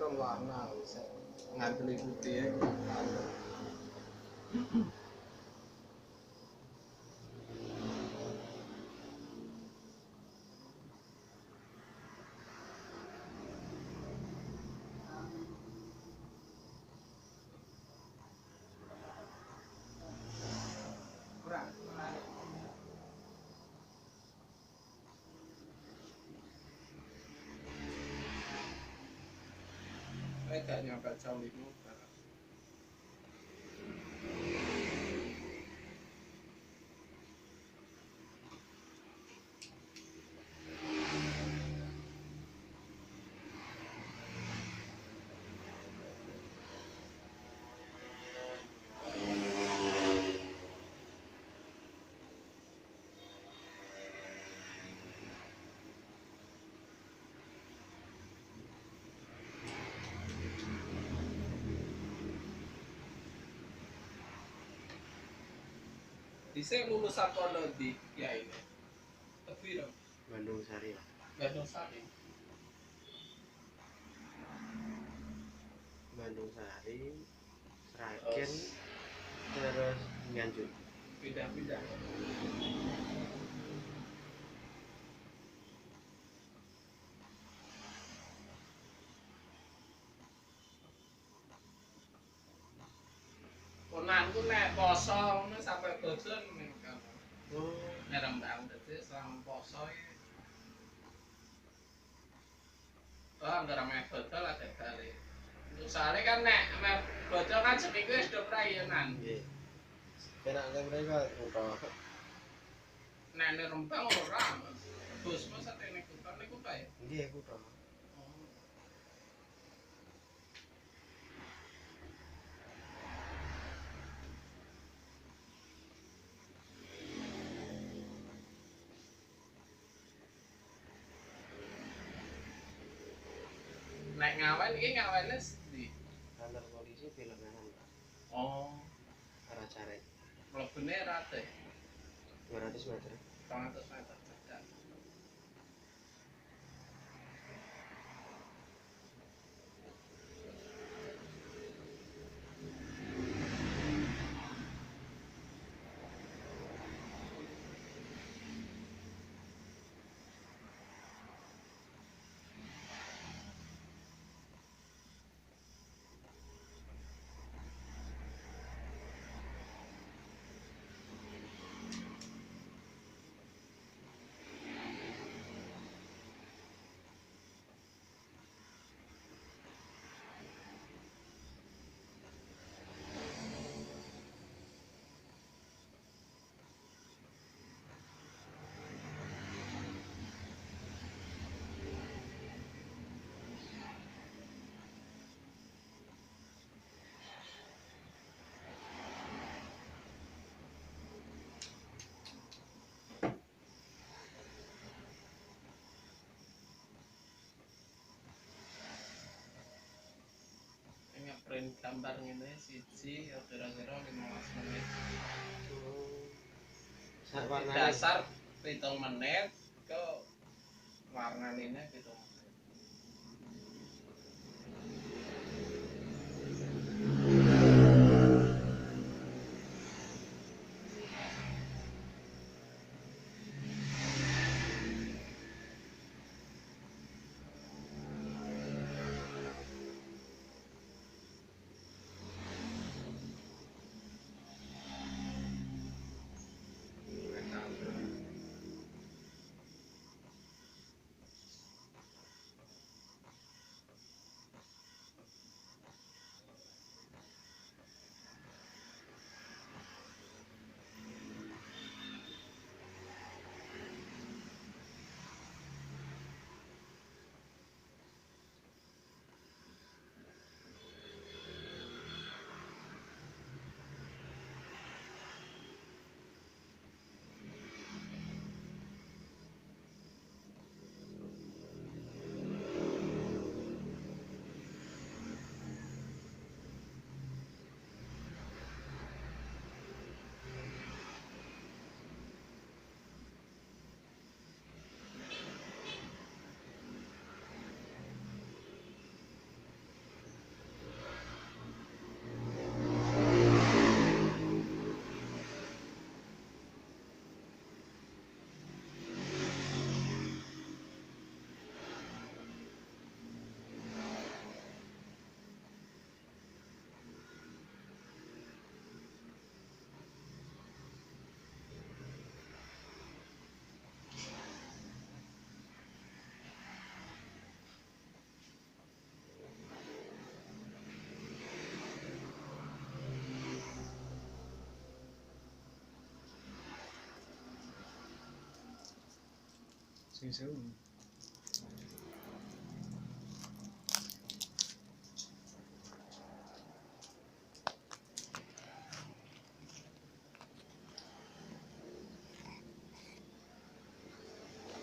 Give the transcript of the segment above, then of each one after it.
rong warna bisa nganteli putih ya. Gak nyampe jam 5. Bisa lulusan pondok di ya ini. Tapi dong. Bandung Sari. Bandung Sari. Bandung Sari, Sragen, terus Nganjuk. Pindah-pindah. Konanku nek poso ngono sampai bojo ning kan. Oh, Nek Rembang dadi selama poso iki. Oh, antara meh bojo lah kali. Soalnya kan nek meh bojo kan seminggu wis do prayenan. nggih. Penak nek mereka kutho. Nek ning Rembang ora. Bosmu satene kutho ya. Nggih, kutho. Nek ngawen iki ngawene di. Kantor polisi Bilangan. Oh, Arah Caret. mlebune rate 200 meter. 200 meter cedak. Ngeprint gambar ngene siji ya kira-kira 15 menit. Sak warnane Dasar 7 menit ke warnane 7 menit. Susu.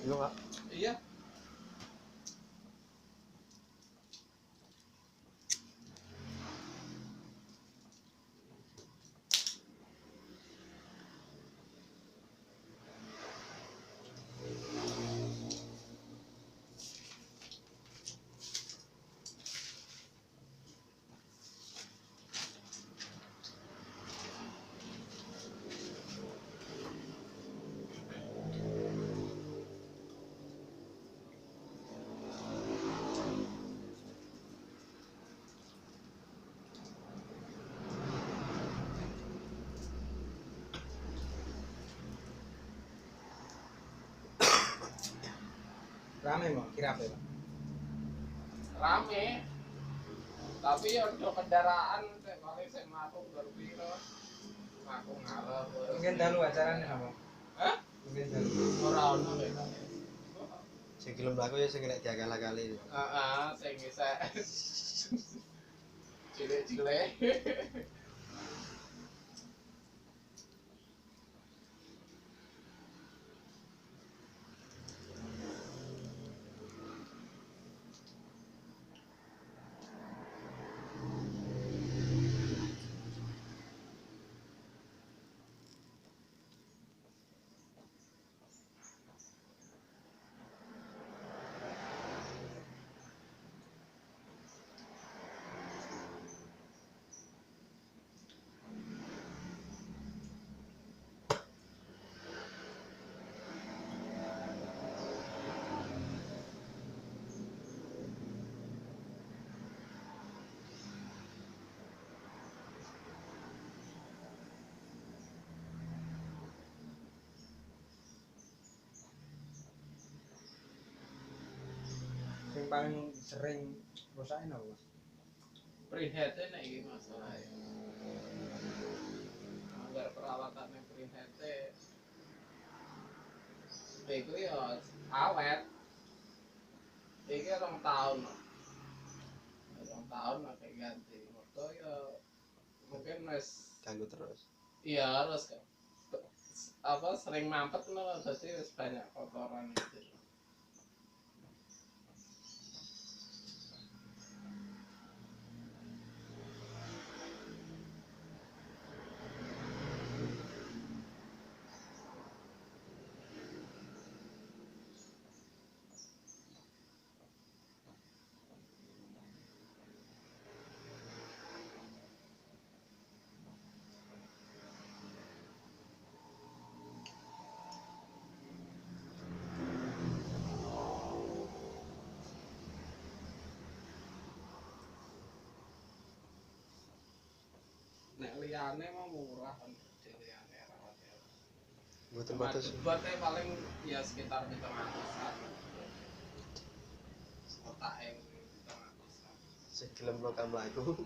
Lu nggak? Iya. Rame mau kira apa ya? Rame. Tapi ya udah kendaraan paling saya mabuk berpiro. Aku ngarep. Mungkin dalu acaranya apa? Hah? Mungkin dalu. Ora ono beda. Sing gelem mlaku ya sing kena diakal-akali. Heeh, sing bisa cilik-cilik. Yang paling sering rusakin apa? Mas? Prihete nek iki masalahe. Anggar perawatannya prihete iku ya awet. Iki rong tahun. Rong tahun nek ganti. Mergo ya mungkin wis Ganggu terus. iya harus apa sering mampet lho dadi wis banyak kotoran itu. Nek liyane mah murah kan liyane rawatnya. Mboten batas. Buatnya paling ya sekitar 700-an. Otak yang 700-an. Sing gelem lokal mlaku.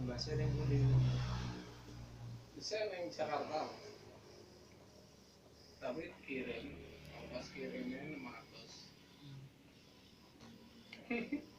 Imbasnya yang pundi? Bisa neng Jakarta. Tapi kirim, ongkos kirimnya 600.